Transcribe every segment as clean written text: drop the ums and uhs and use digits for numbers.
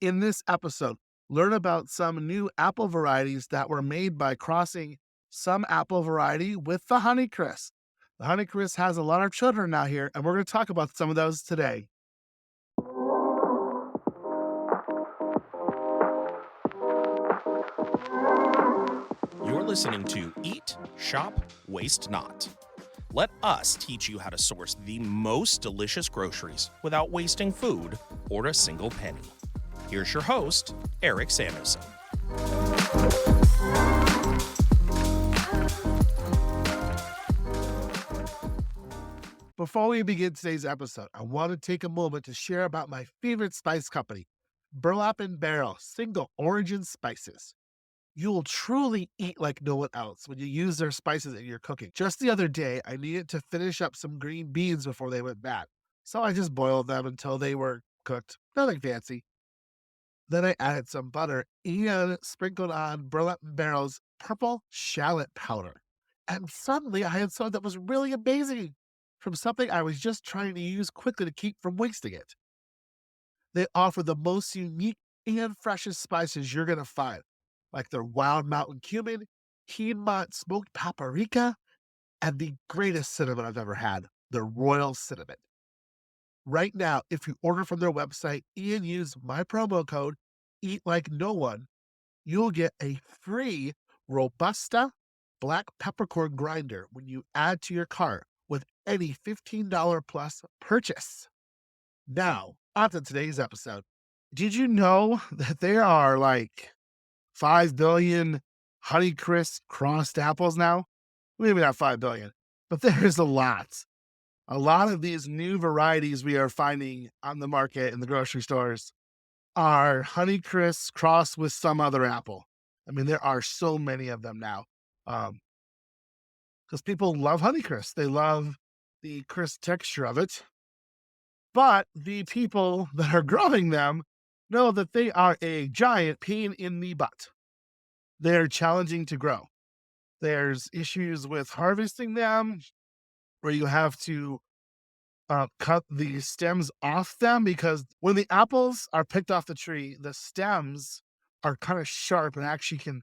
In this episode, learn about some new apple varieties that were made by crossing some apple variety with the Honeycrisp. The Honeycrisp has a lot of children out here, and we're going to talk about some of those today. You're listening to Eat, Shop, Waste Not. Let us teach you how to source the most delicious groceries without wasting food or a single penny. Here's your host, Eric Sanderson. Before we begin today's episode, I want to take a moment to share about my favorite spice company, Burlap and Barrel Single Origin Spices. You'll truly eat like no one else when you use their spices in your cooking. Just the other day, I needed to finish up some green beans before they went bad. So I just boiled them until they were cooked. Nothing fancy. Then I added some butter and sprinkled on Burlap and Barrel's purple shallot powder. And suddenly I had something that was really amazing from something I was just trying to use quickly to keep from wasting it. They offer the most unique and freshest spices you're going to find, like their wild mountain cumin, Piedmont smoked paprika, and the greatest cinnamon I've ever had, the royal cinnamon. Right now, if you order from their website and use my promo code Eat Like No One, you'll get a free Robusta black peppercorn grinder when you add to your cart with any $15 plus purchase. Now, on to today's episode. Did you know that there are like 5 billion Honeycrisp crossed apples now? Maybe not 5 billion, but there's a lot. A lot of these new varieties we are finding on the market in the grocery stores are Honeycrisp crossed with some other apple. I mean, there are so many of them now because people love Honeycrisp. They love the crisp texture of it. But the people that are growing them know that they are a giant pain in the butt. They're challenging to grow. There's issues with harvesting them where you have to cut the stems off them because when the apples are picked off the tree, the stems are kind of sharp and actually can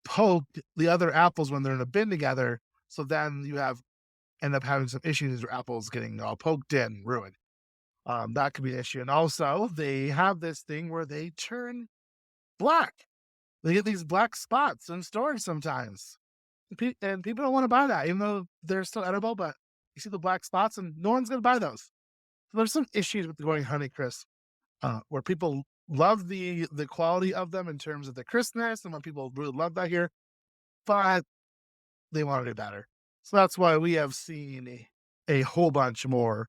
poke the other apples when they're in a bin together. So then you end up having some issues where apples getting all poked in, ruined. That could be an issue. And also, they have this thing where they turn black. They get these black spots in stores sometimes. And people don't want to buy that, even though they're still edible, but you see the black spots and no one's going to buy those. So there's some issues with going Honeycrisp, where people love the quality of them in terms of the crispness, and when people really love that here, but they want to do better. So that's why we have seen a whole bunch more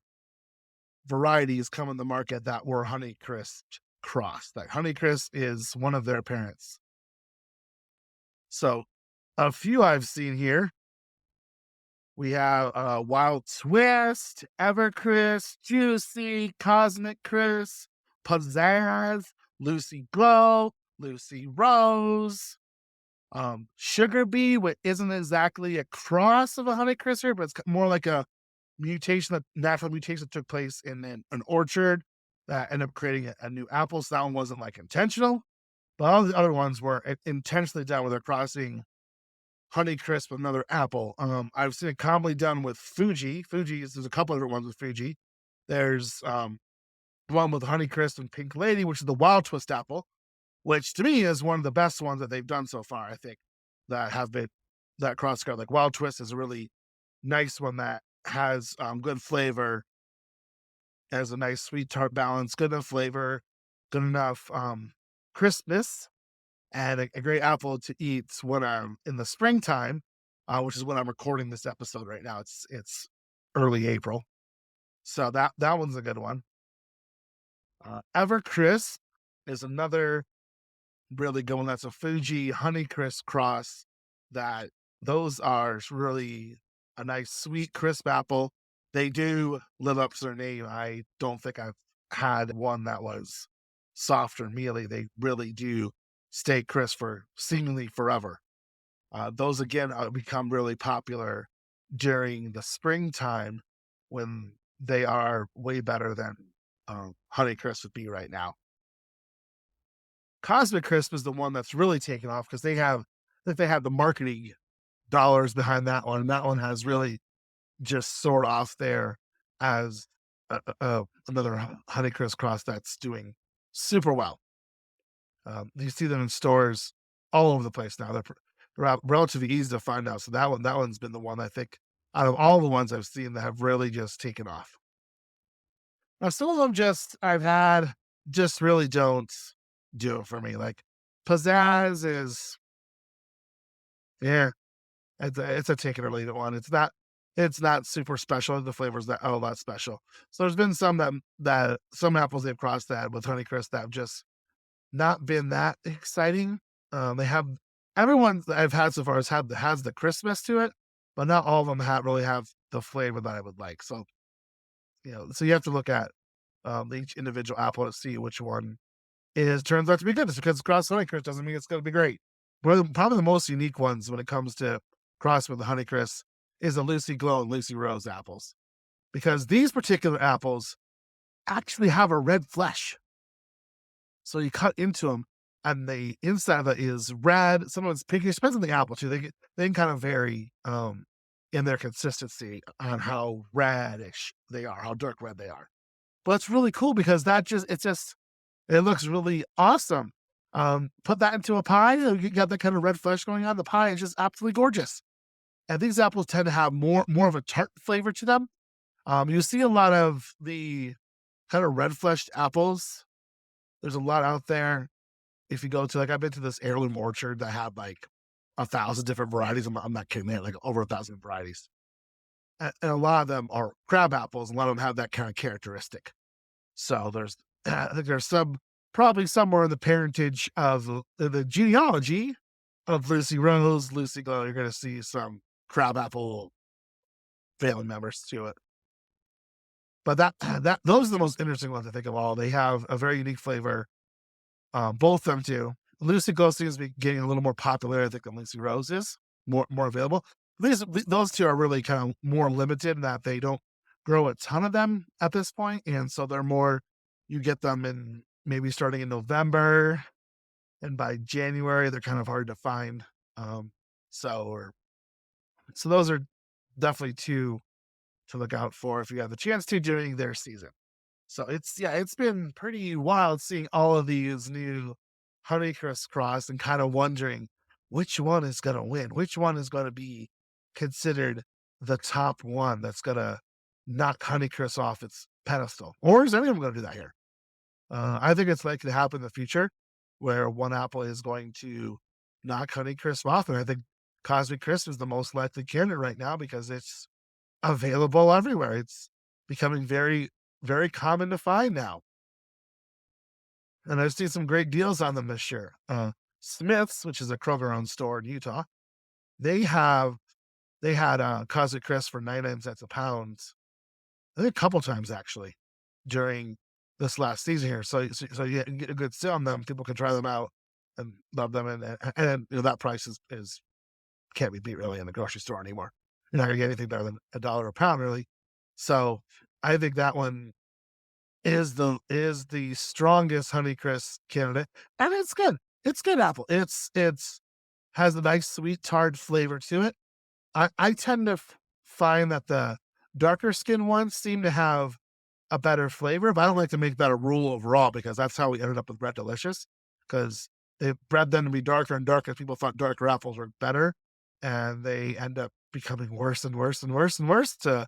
varieties come in the market that were Honeycrisp crossed. Like Honeycrisp is one of their parents. So a few I've seen here. We have Wild Twist, Evercrisp, Juicy, Cosmic Crisp, Pizzazz, Lucy Glow, Lucy Rose, Sugar Bee, which isn't exactly a cross of a Honeycrisp, but it's more like a natural mutation that took place in an orchard that ended up creating a new apple. So that one wasn't like intentional, but all the other ones were intentionally done where they're crossing Honeycrisp with another apple. I've seen it commonly done with Fuji. There's a couple different ones with Fuji. There's one with Honeycrisp and Pink Lady, which is the Wild Twist apple, which to me is one of the best ones that they've done so far. I think that have been that cross guard. Like Wild Twist is a really nice one that has good flavor, has a nice sweet tart balance, good enough flavor, good enough crispness, and a great apple to eat when I'm in the springtime, which is when I'm recording this episode right now. It's early April, so that one's a good one. Evercrisp is another really good one. That's a Fuji Honeycrisp cross. That those are really a nice sweet crisp apple. They do live up to their name. I don't think I've had one that was soft or mealy. They really do stay crisp for seemingly forever. Those again become really popular during the springtime when they are way better than Honeycrisp would be right now. Cosmic Crisp is the one that's really taken off because I think they have the marketing dollars behind that one. And that one has really just soared off there as another Honeycrisp cross that's doing super well. You see them in stores all over the place now. They're relatively easy to find out. So that one's been the one I think out of all the ones I've seen that have really just taken off. Now, some of them just I've had just really don't do it for me. Like pizzazz is yeah, it's a take it or leave it one. It's not super special. The flavor's that all that special. So there's been some that some apples they've crossed that with Honeycrisp that have just not been that exciting. They have everyone that I've had so far has the crispness to it, but not all of them really have the flavor that I would like. So so you have to look at each individual apple to see which one is turns out to be good. Just because it's crossed with Honeycrisp doesn't mean it's going to be great. Probably the most unique ones when it comes to cross with the Honeycrisp is the Lucy Glow and Lucy Rose apples because these particular apples actually have a red flesh. So you cut into them, and the inside of it is red. Some of it's pinkish. Depends on the apple too. They can kind of vary in their consistency on how reddish they are, how dark red they are. But it's really cool because it looks really awesome. Put that into a pie, you got that kind of red flesh going on. The pie is just absolutely gorgeous. And these apples tend to have more of a tart flavor to them. You see a lot of the kind of red fleshed apples. There's a lot out there. If you go to I've been to this heirloom orchard that had like 1,000 different varieties. I'm not kidding, they had like over 1,000 varieties. And a lot of them are crab apples. A lot of them have that kind of characteristic. So I think there's probably somewhere in the parentage of the genealogy of Lucy Rose, Lucy Glow, you're going to see some crabapple family members to it. But those are the most interesting ones I think of all. They have a very unique flavor. Both of them do. Lucy Glow seems to be getting a little more popular, I think, than Lucy Rose is. More available. Those two are really kind of more limited in that they don't grow a ton of them at this point, and so they're more. You get them in maybe starting in November, and by January they're kind of hard to find. So or so those are definitely two to look out for if you have the chance to during their season. So it's been pretty wild seeing all of these new Honeycrisp cross and kind of wondering which one is going to win, which one is going to be considered the top one that's going to knock Honeycrisp off its pedestal, or is anyone going to do that here? I think it's likely to happen in the future, where one apple is going to knock Honeycrisp off, and I think Cosmic Crisp is the most likely candidate right now because it's available everywhere. It's becoming very, very common to find now. And I've seen some great deals on them this year. Smith's, which is a Kroger-owned store in Utah, they have they had Cosmic Crisp for 99 cents a pound. I think a couple times actually during this last season here. So you can get a good sale on them. People can try them out and love them, and that price is can't be beat really in the grocery store anymore. You're not gonna get anything better than $1 a pound, really. So I think that one is the strongest Honeycrisp candidate, and it's good. It's good apple. It's has a nice sweet tart flavor to it. I tend to find that the darker skin ones seem to have a better flavor, but I don't like to make that a rule overall because that's how we ended up with Red Delicious because they bred them to be darker and darker. People thought darker apples were better, and they end up becoming worse and worse and worse and worse to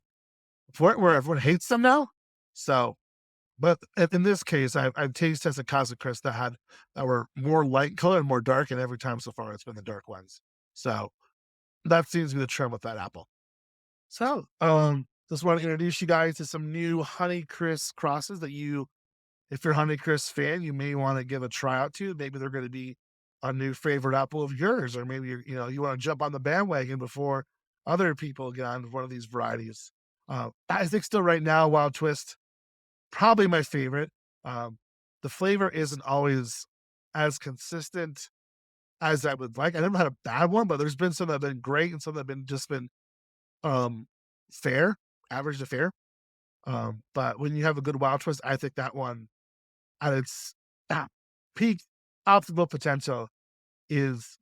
the point where everyone hates them now. So but in this case, I've tasted as a Casa Crisp that were more light color and more dark, and every time so far it's been the dark ones. So that seems to be the trend with that apple. So just want to introduce you guys to some new Honeycrisp crosses that if you're a Honeycrisp fan, you may want to give a try out to. Maybe they're going to be a new favorite apple of yours, or maybe you want to jump on the bandwagon before other people get on one of these varieties. I think still right now, Wild Twist probably my favorite. Um, the flavor isn't always as consistent as I would like. I never had a bad one, but there's been some that have been great and some that have been um fair, average to fair. But when you have a good wild twist, I think that one at its ah, peak optimal potential is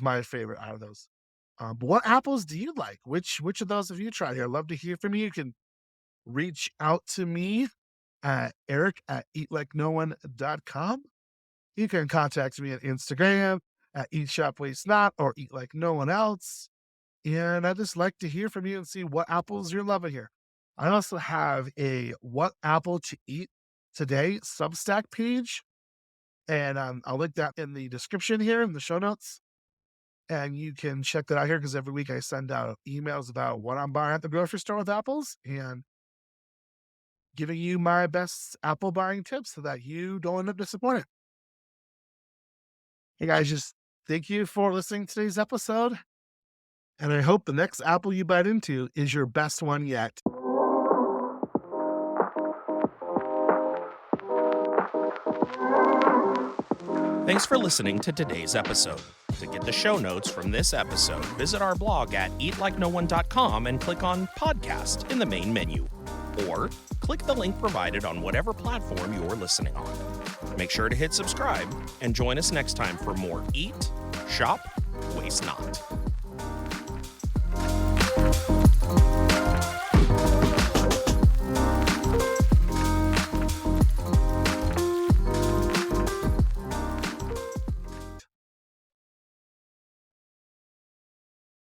my favorite out of those. But what apples do you like? Which of those have you tried here? I'd love to hear from you. You can reach out to me at eric@eatlikeNoone.com. You can contact me at Instagram at Eat Shop Waste Not or Eat Like No One Else. And I just like to hear from you and see what apples you're loving here. I also have a What Apple to Eat Today Substack page, and I'll link that in the description here in the show notes. And you can check that out here because every week I send out emails about what I'm buying at the grocery store with apples and giving you my best apple buying tips so that you don't end up disappointed. Hey guys, just thank you for listening to today's episode. And I hope the next apple you bite into is your best one yet. Thanks for listening to today's episode. To get the show notes from this episode, visit our blog at eatlikenoone.com and click on Podcast in the main menu. Or click the link provided on whatever platform you're listening on. Make sure to hit subscribe and join us next time for more Eat, Shop, Waste Not.